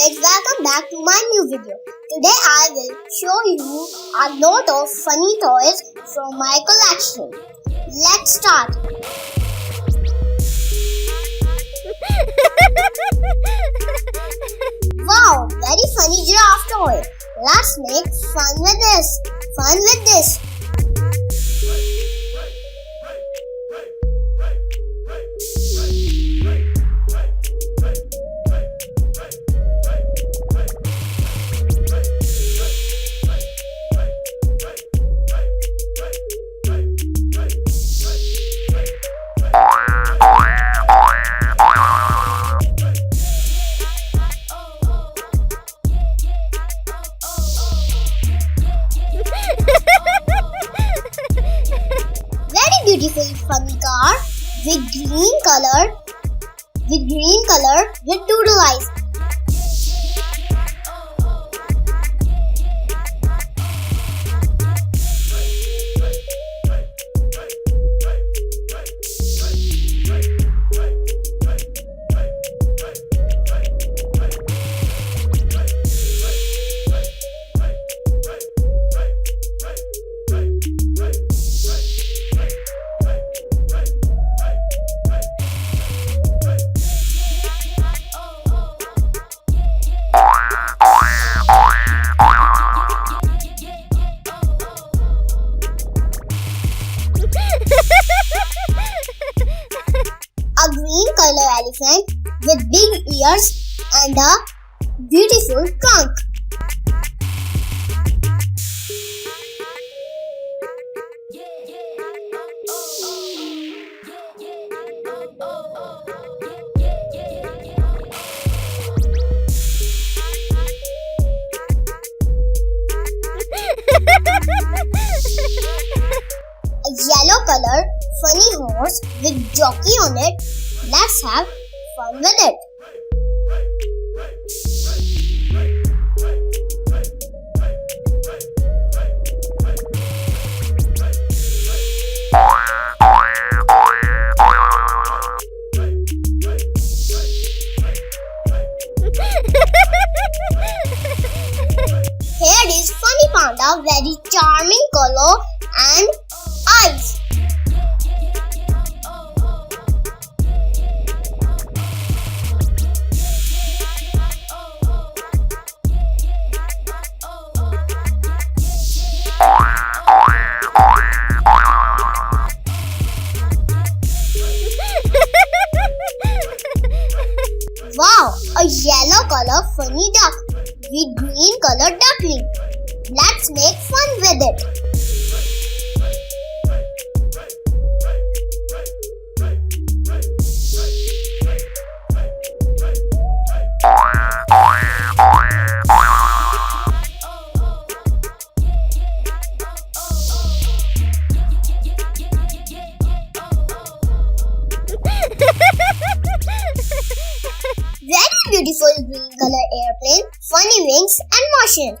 kids, welcome back to my new video. Today I will show you a lot of funny toys from my collection. Let's start. Wow, very funny giraffe toy. Let's make fun with this. Beautiful funny car with green color with doodle eyes. A green color elephant with big ears and a beautiful trunk. A yellow color funny horse with jockey on it. Let's have fun with it. Here is funny panda, very charming color and eyes. Wow, a yellow color funny duck with green color duckling. Let's make fun with it. Very beautiful green color airplane, funny wings and motion.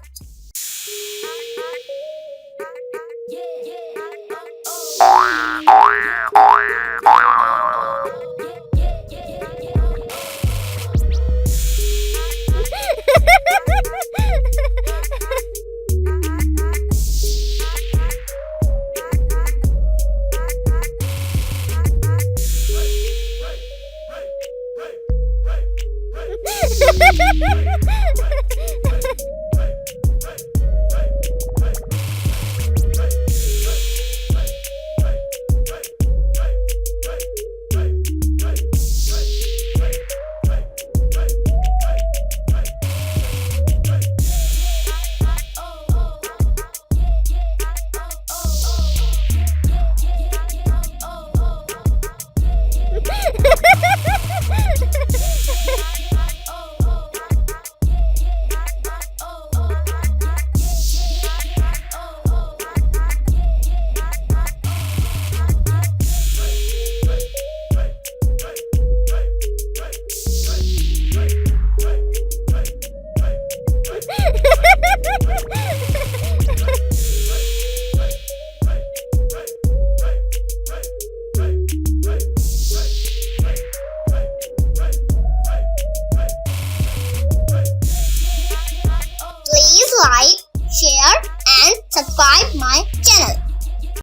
like, share and subscribe my channel.